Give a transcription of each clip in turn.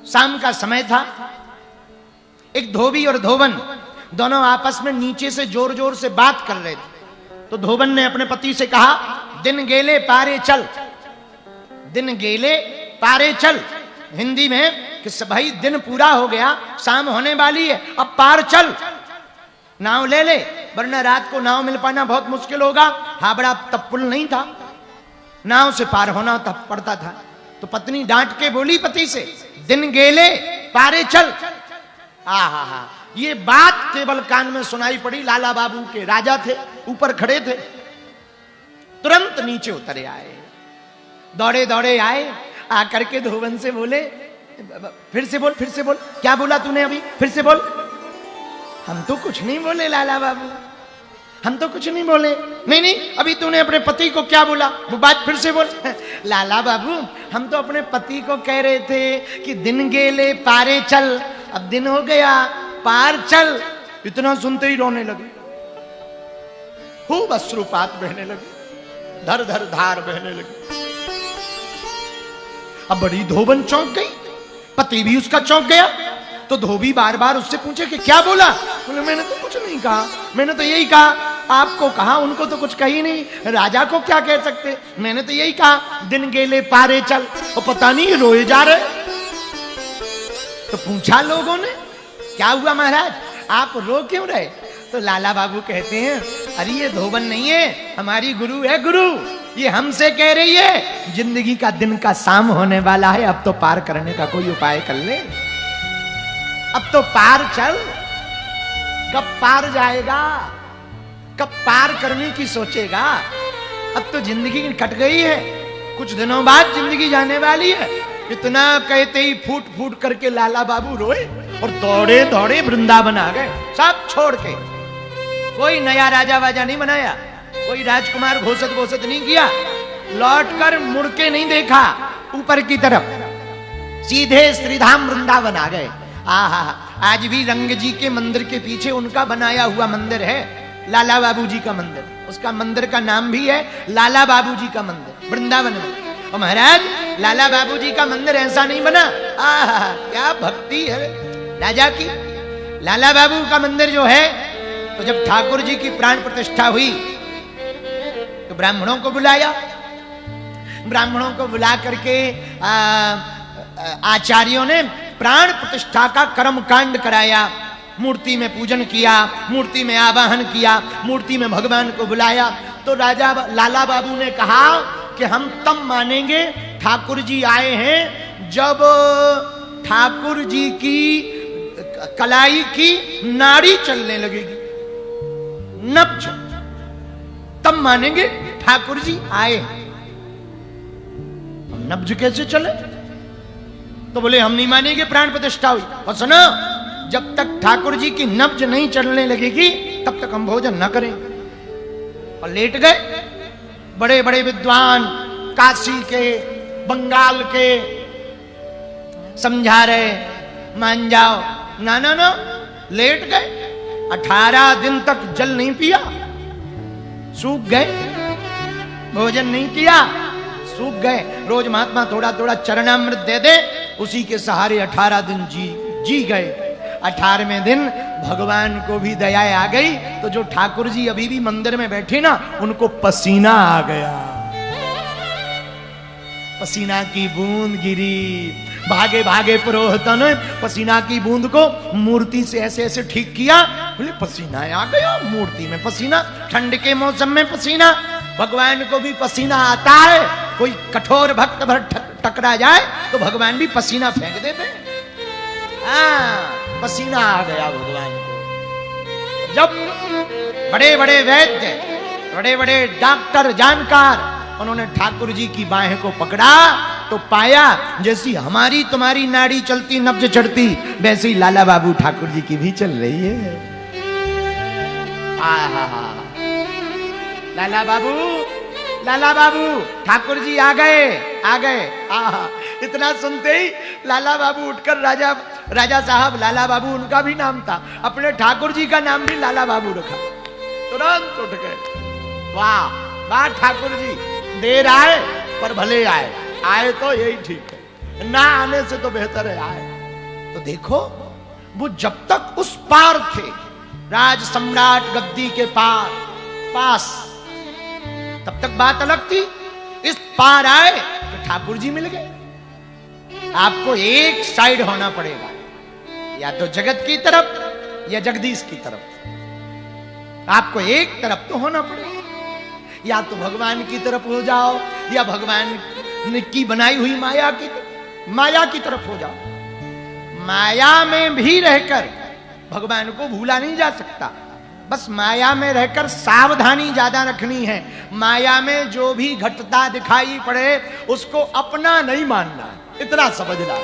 शाम का समय था। एक धोबी और धोबन दोनों आपस में नीचे से जोर जोर से बात कर रहे थे। तो धोबन ने अपने पति से कहा, दिन गेले पारे चल। दिन गेले पारे चल हिंदी में कि भाई दिन पूरा हो गया, शाम होने वाली है, अब पार चल, नाव ले ले, वरना रात को नाव मिल पाना बहुत मुश्किल होगा। हावड़ा तब पुल नहीं था, नाव से पार होना तब पड़ता था। तो पत्नी डांट के बोली पति से, दिन गेले पारे चल। आहा, ये बात केवल कान में सुनाई पड़ी। लाला बाबू के राजा थे, ऊपर खड़े थे, तुरंत नीचे उतरे आए, दौड़े दौड़े आए, आकर के धोबन से बोले, फिर से बोल, फिर से बोल, क्या बोला तूने अभी, फिर से बोल। हम तो कुछ नहीं बोले लाला बाबू, हम तो कुछ नहीं बोले। नहीं नहीं, अभी तूने अपने पति को क्या बोला, वो बात फिर से बोल। लाला बाबू, हम तो अपने पति को कह रहे थे कि दिन गेले पारे चल, अब दिन हो गया, पार चल। इतना सुनते ही रोने लगे, खूब अश्रुपात बहने लगे, धर धर धार बहने लगी। अब बड़ी धोबन चौंक गई, पति भी उसका चौंक गया। तो धोबी बार बार उससे पूछे कि क्या बोला। बोले, मैंने तो कुछ नहीं कहा, मैंने तो यही कहा, आपको कहा, उनको तो कुछ कही नहीं, राजा को क्या कह सकते, मैंने तो यही कहा दिन गेले पारे चल। और पता नहीं रोए जा रहे। तो पूछा लोगों ने, क्या हुआ महाराज, आप रो क्यों रहे। तो लाला बाबू कहते हैं, अरे ये धोबन नहीं है, हमारी गुरु है, गुरु, ये हमसे कह रही है जिंदगी का दिन का शाम होने वाला है, अब तो पार करने का कोई उपाय कर ले, अब तो पार चल। कब पार जाएगा, कब पार करने की सोचेगा, अब तो जिंदगी कट गई है, कुछ दिनों बाद जिंदगी जाने वाली है। इतना कहते ही फूट फूट करके लाला बाबू रोए और दौड़े दौड़े वृंदावन आ गए, सब छोड़ के। कोई नया राजा वाजा नहीं बनाया, कोई राजकुमार घोषित घोषित नहीं किया, लौटकर मुड़ के नहीं देखा ऊपर की तरफ, सीधे श्रीधाम वृंदावन आ गए। आहा, आज भी रंग जी के मंदिर के पीछे उनका बनाया हुआ मंदिर है, लाला बाबू जी का मंदिर, उसका मंदिर का नाम भी है लाला बाबू जी का मंदिर, वृंदावन में। और महाराज, लाला बाबू जी का मंदिर ऐसा नहीं बना, आहा, क्या भक्ति है राजा की। लाला बाबू का मंदिर जो है, तो जब ठाकुर जी की प्राण प्रतिष्ठा हुई तो ब्राह्मणों को बुलाया, ब्राह्मणों को बुला करके आचार्यों ने प्राण प्रतिष्ठा का कर्म कांड कराया, मूर्ति में पूजन किया, मूर्ति में आवाहन किया, मूर्ति में भगवान को बुलाया। तो राजा लाला बाबू ने कहा कि हम तब मानेंगे ठाकुर जी आए हैं जब ठाकुर जी की कलाई की नाड़ी चलने लगेगी, नब्ज, तब मानेंगे ठाकुर जी आए। नब्ज कैसे चले। तो बोले, हम नहीं मानेंगे, प्राण प्रतिष्ठा हुई। और सुनो, जब तक ठाकुर जी की नब्ज नहीं चलने लगेगी तब तक हम भोजन न करें। और लेट गए बड़े बड़े विद्वान, काशी के, बंगाल के, समझा रहे, मान जाओ, ना ना ना, लेट गए। 18 दिन तक जल नहीं पिया, सूख गए, भोजन नहीं किया, सूख गए। रोज महात्मा थोड़ा थोड़ा चरणामृत दे दे, उसी के सहारे 18 दिन जी गए। 18वें दिन भगवान को भी दया आ गई, तो जो ठाकुर जी अभी भी मंदिर में बैठे ना, उनको पसीना आ गया, पसीना की बूंद गिरी। भागे भागे पुरोहितों ने पसीना की बूंद को मूर्ति से ऐसे ऐसे ठीक किया, बोले पसीना आ गया, मूर्ति में पसीना, ठंड के मौसम में पसीना। भगवान को भी पसीना आता है, कोई कठोर भक्त भर टकरा जाए तो भगवान भी पसीना फेंक देते। पसीना आ गया भगवान को। जब बड़े बड़े वैद्य, बड़े बड़े डॉक्टर, जानकार, उन्होंने ठाकुर जी की बाहें को पकड़ा तो पाया जैसी हमारी तुम्हारी नाड़ी चलती, नब्ज चढ़ती, वैसे ही लाला बाबू ठाकुर जी की भी चल रही है। लाला बाबू, लाला बाबू, ठाकुर जी आ गए, आ गए। आहा, इतना सुनते ही लाला बाबू उठकर, राजा साहब लाला बाबू उनका भी नाम था, अपने ठाकुर जी का नाम भी लाला बाबू रखा, तुरंत उठ गए। वाह वाह ठाकुर जी, देर आए पर भले आए, आए तो यही ठीक है। ना आने से तो बेहतर है आए। तो देखो वो जब तक उस पार थे, राज सम्राट गद्दी के पास, तब तक बात अलग थी। इस पार आए तो ठाकुर जी मिल गए। आपको एक साइड होना पड़ेगा, या तो जगत की तरफ या जगदीश की तरफ। आपको एक तरफ तो होना पड़ेगा, या तो भगवान की तरफ हो जाओ या भगवान की बनाई हुई माया की तरफ हो जाओ। माया में भी रहकर भगवान को भूला नहीं जा सकता। बस माया में रहकर सावधानी ज्यादा रखनी है। माया में जो भी घटता दिखाई पड़े उसको अपना नहीं मानना, इतना समझना।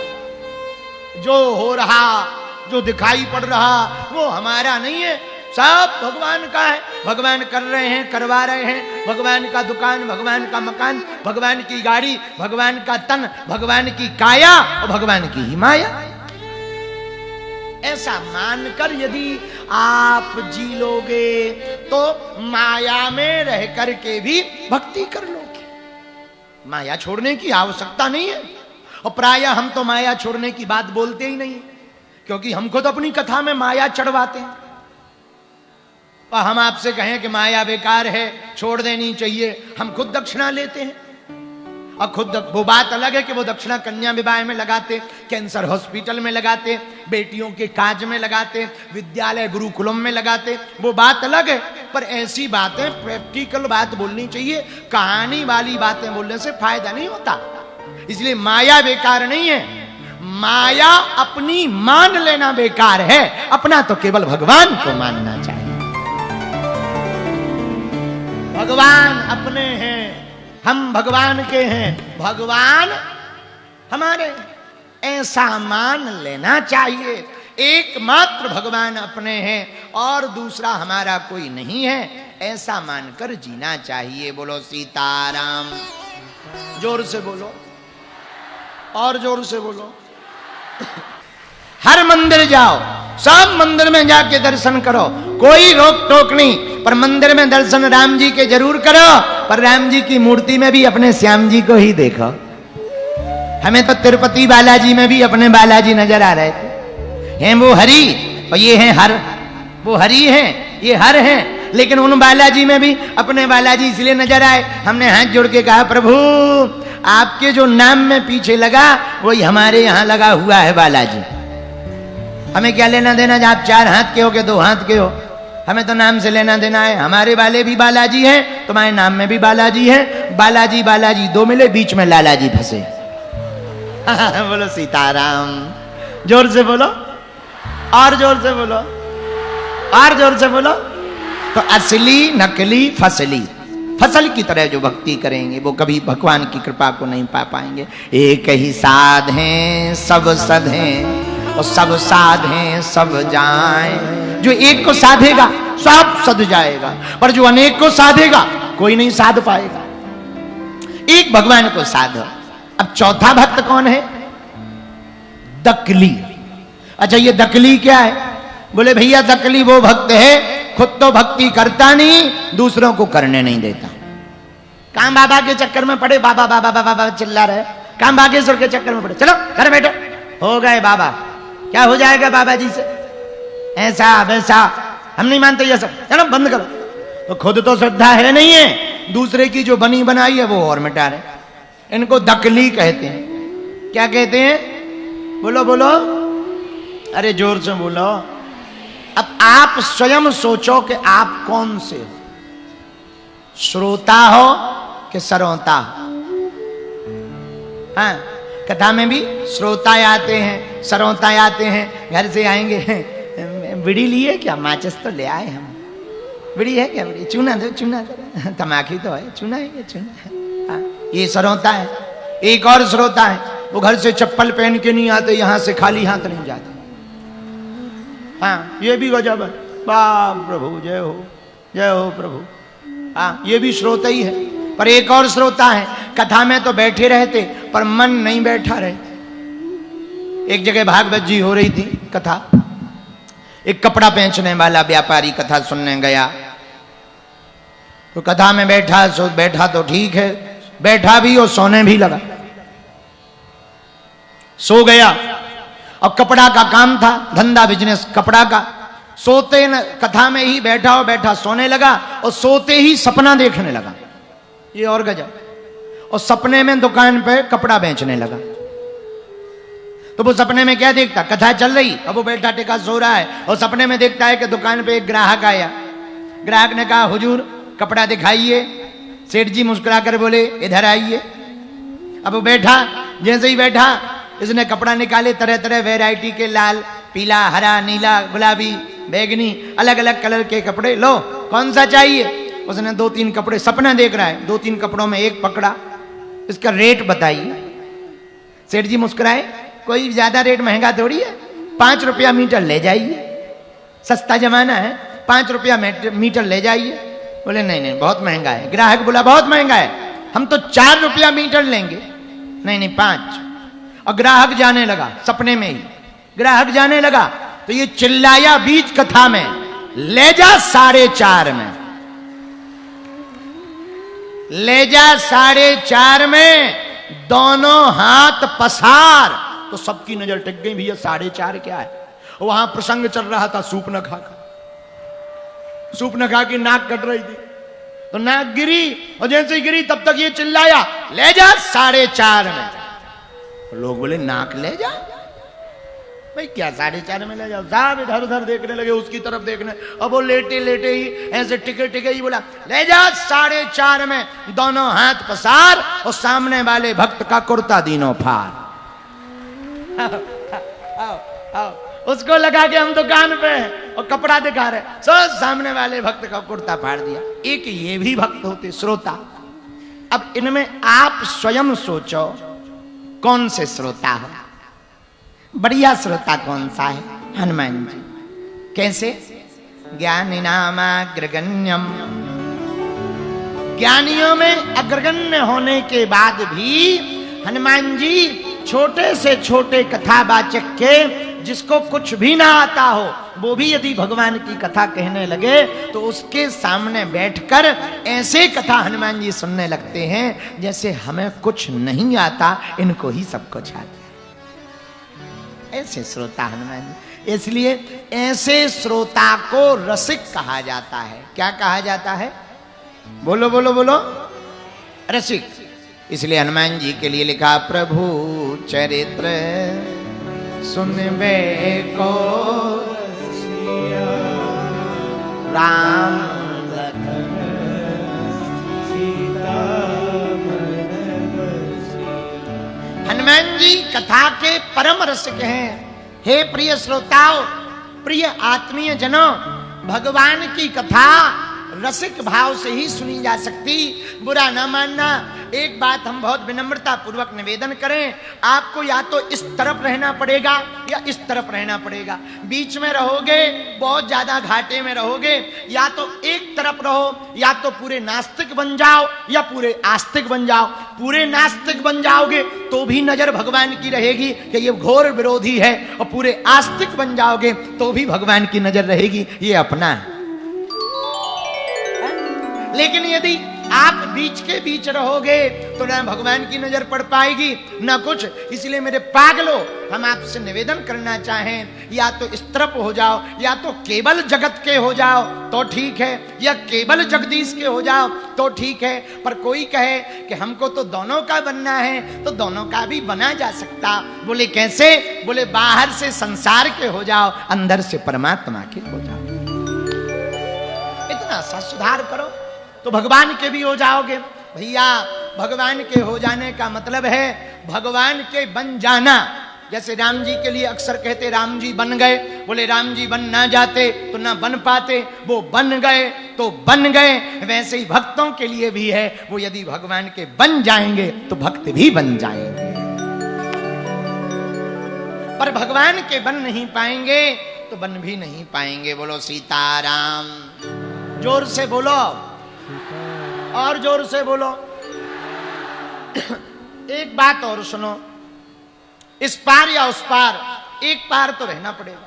जो हो रहा, जो दिखाई पड़ रहा, वो हमारा नहीं है, सब भगवान का है। भगवान कर रहे हैं, करवा रहे हैं। भगवान का दुकान, भगवान का मकान, भगवान की गाड़ी, भगवान का तन, भगवान की काया और भगवान की ही माया। ऐसा मानकर यदि आप जी लोगे तो माया में रह करके भी भक्ति कर लोगे। माया छोड़ने की आवश्यकता नहीं है। और प्रायः हम तो माया छोड़ने की बात बोलते ही नहीं, क्योंकि हमको तो अपनी कथा में माया चढ़वाते हैं। और हम आपसे कहें कि माया बेकार है, छोड़ देनी चाहिए, हम खुद दक्षिणा लेते हैं। और खुद वो बात अलग है कि वो दक्षिणा कन्या विवाह में लगाते, कैंसर हॉस्पिटल में लगाते, बेटियों के काज में लगाते, विद्यालय गुरुकुलम में लगाते, वो बात अलग है। पर ऐसी बातें, प्रैक्टिकल बात बोलनी चाहिए। कहानी वाली बातें बोलने से फायदा नहीं होता। इसलिए माया बेकार नहीं है, माया अपनी मान लेना बेकार है। अपना तो केवल भगवान को मानना चाहिए। भगवान अपने हैं, हम भगवान के हैं, भगवान हमारे, ऐसा मान लेना चाहिए। एकमात्र भगवान अपने हैं और दूसरा हमारा कोई नहीं है, ऐसा मानकर जीना चाहिए। बोलो सीताराम। जोर से बोलो, और जोर से बोलो। हर मंदिर जाओ, सब मंदिर में जाके दर्शन करो, कोई रोक टोक नहीं। पर मंदिर में दर्शन राम जी के जरूर करो, पर राम जी की मूर्ति में भी अपने श्याम जी को ही देखो। हमें तो तिरुपति बालाजी में भी अपने बालाजी नजर आ रहे थे। हैं वो हरि और ये हैं हर, वो हरि हैं, ये हर हैं, लेकिन उन बालाजी में भी अपने बालाजी इसलिए नजर आए। हमने हाथ जोड़ के कहा, प्रभु आपके जो नाम में पीछे लगा वही हमारे यहाँ लगा हुआ है बालाजी। हमें क्या लेना देना, जब आप 4 हाथ के हो के 2 हाथ के हो, हमें तो नाम से लेना देना है। हमारे वाले भी बालाजी हैं, तुम्हारे नाम में भी बालाजी है। बालाजी बालाजी 2 मिले, बीच में लालाजी फंसे। बोलो सीताराम। जोर से बोलो, और जोर से बोलो, और जोर से बोलो। तो असली नकली फसली, फसल की तरह जो भक्ति करेंगे वो कभी भगवान की कृपा को नहीं पा पाएंगे। एक ही साध हैं सब सध हैं, और सब साध हैं सब जाएं। जो एक को साधेगा सब सध जाएगा, पर जो अनेक को साधेगा कोई नहीं साध पाएगा। एक भगवान को साधो। अब चौथा भक्त कौन है? दकली। अच्छा, ये दकली क्या है? बोले भैया दकली वो भक्त है, खुद तो भक्ति करता नहीं, दूसरों को करने नहीं देता। काम बाबा के चक्कर में पड़े, बाबा बाबा बाबा बाबा चिल्ला रहे, काम बागेश्वर के चक्कर में पड़े, चलो घर बैठो, हो गए बाबा, क्या हो जाएगा बाबा जी से, ऐसा वैसा, हम नहीं मानते ये सब, चलो बंद करो। तो खुद तो श्रद्धा है नहीं है, दूसरे की जो बनी बनाई है वो और मिटा रहे। इनको दकली कहते हैं। क्या कहते हैं? बोलो बोलो, अरे जोर से बोलो। अब आप स्वयं सोचो कि आप कौन से हो, श्रोता हो कि सरोता हो? हाँ, कथा में भी श्रोता आते हैं, सरोता आते हैं। घर से आएंगे, बीड़ी लिए क्या? माचिस तो ले आए हम। बीड़ी है क्या? बीड़ी चूना दो, चूना दो, तमाकू तो है, चूना है क्या? चूना है। हाँ, ये श्रोता है। एक और श्रोता है, वो घर से चप्पल पहन के नहीं आते, यहां से खाली हाथ नहीं जाते। हाँ, ये भी गजब है। बाप प्रभु जय हो प्रभु। हाँ, ये भी श्रोता ही है। पर एक और श्रोता है, कथा में तो बैठे रहते पर मन नहीं बैठा रहे। एक जगह भागवत जी हो रही थी कथा, एक कपड़ा बेचने वाला व्यापारी कथा सुनने गया, तो कथा में बैठा, सो बैठा तो ठीक है, बैठा भी और सोने भी लगा। सो गया। और कपड़ा का काम था, धंधा बिजनेस कपड़ा का। सोते न कथा में ही बैठा सोने लगा और सोते ही सपना देखने लगा। ये और गजब। और सपने में दुकान पे कपड़ा बेचने लगा। तो वो सपने में क्या देखता, कथा चल रही, अब वो बैठा टेका सो रहा है और सपने में देखता है कि दुकान पे एक ग्राहक आया। ग्राहक ने कहा, हुजूर कपड़ा दिखाइए। सेठ जी मुस्कुरा कर बोले, इधर आइए। अब वो बैठा, जैसे ही बैठा इसने कपड़ा निकाले, तरह तरह वैरायटी के, लाल, पीला, हरा, नीला, गुलाबी, बैगनी, अलग अलग कलर के कपड़े। लो कौन सा चाहिए? उसने 2-3 कपड़े, सपना देख रहा है, 2-3 कपड़ों में एक पकड़ा। इसका रेट बताइए। सेठ जी मुस्कुराए, कोई ज्यादा रेट महंगा थोड़ी है, 5 रुपया मीटर ले जाइए, सस्ता जमाना है, 5 रुपया मीटर ले जाइए। बोले नहीं नहीं बहुत महंगा है। ग्राहक बोला बहुत महंगा है, हम तो 4 रुपया मीटर लेंगे। नहीं नहीं 5। और ग्राहक जाने लगा, सपने में ही ग्राहक जाने लगा। तो ये चिल्लाया बीच कथा में, ले जा 4.5 में, ले जा 4.5 में, दोनों हाथ पसार। तो सबकी नजर टिक गई, भैया 4.5 क्या है? वहां प्रसंग चल रहा था सूप न खा का। सूप न खा की नाक कट रही थी, तो नाक गिरी, और जैसे ही गिरी तब तक ये चिल्लाया, ले जा 4.5 में। लोग बोले नाक ले जा, भाई क्या 4.5 में ले जाओ? साहब इधर उधर देखने लगे, उसकी तरफ देखने। अब वो लेटे लेटे ही ऐसे टिके टिके ही बोला, ले जा 4.5 में, दोनों हाथ पसार, और सामने वाले भक्त का कुर्ता दीनों फाड़। आओ, आओ। उसको लगा कि हम दुकान पे हैं और कपड़ा दिखा रहे, सो सामने वाले भक्त का कुर्ता फाड़ दिया। एक ये भी भक्त होते, श्रोता। अब इनमें आप स्वयं सोचो कौन से श्रोता हो? बढ़िया श्रोता कौन सा है? हनुमान जी। कैसे? ज्ञानिनामाग्रगण्यम, ज्ञानियों में अग्रगण्य होने के बाद भी हनुमान जी छोटे से छोटे कथावाचक के, जिसको कुछ भी ना आता हो, वो भी यदि भगवान की कथा कहने लगे तो उसके सामने बैठकर ऐसे कथा हनुमान जी सुनने लगते हैं जैसे हमें कुछ नहीं आता, इनको ही सब कुछ आता। ऐसे श्रोता हनुमान जी। इसलिए ऐसे श्रोता को रसिक कहा जाता है। क्या कहा जाता है? बोलो बोलो बोलो। रसिक। इसलिए हनुमान जी के लिए लिखा, प्रभु चरित्र सुनबे को राम लखन सीता। हनुमान जी कथा के परम रसिक हैं। हे प्रिय श्रोताओं, प्रिय आत्मीय जनों, भगवान की कथा रसिक भाव से ही सुनी जा सकती। बुरा ना मानना। एक बात हम बहुत विनम्रता पूर्वक निवेदन करें, आपको या तो इस तरफ रहना पड़ेगा या इस तरफ रहना पड़ेगा। बीच में रहोगे बहुत ज्यादा घाटे में रहोगे। या तो एक तरफ रहो, या तो पूरे नास्तिक बन जाओ या पूरे आस्तिक बन जाओ। पूरे नास्तिक बन जाओगे तो भी नजर भगवान की रहेगी कि ये घोर विरोधी है, और पूरे आस्तिक बन जाओगे तो भी भगवान की नजर रहेगी ये अपना है। लेकिन यदि आप बीच के बीच रहोगे तो ना भगवान की नजर पड़ पाएगी ना कुछ। इसलिए मेरे पागलों, हम आपसे निवेदन करना चाहें, या तो इस तरफ हो जाओ, या तो केवल जगत के हो जाओ तो ठीक है, या केवल जगदीश के हो जाओ तो ठीक है। पर कोई कहे कि हमको तो दोनों का बनना है, तो दोनों का भी बना जा सकता। बोले कैसे? बोले बाहर से संसार के हो जाओ, अंदर से परमात्मा के हो जाओ। इतना सा सुधार करो तो भगवान के भी हो जाओगे। भैया भगवान के हो जाने का मतलब है भगवान के बन जाना। जैसे राम जी के लिए अक्सर कहते राम जी बन गए। बोले राम जी बन ना जाते तो ना बन पाते, वो बन गए तो बन गए। वैसे ही भक्तों के लिए भी है, वो यदि भगवान के बन जाएंगे तो भक्त भी बन जाएंगे। पर भगवान के बन नहीं पाएंगे तो बन भी नहीं पाएंगे। बोलो सीताराम। जोर से बोलो, और जोर से बोलो। एक बात और सुनो, इस पार या उस पार, एक पार तो रहना पड़ेगा।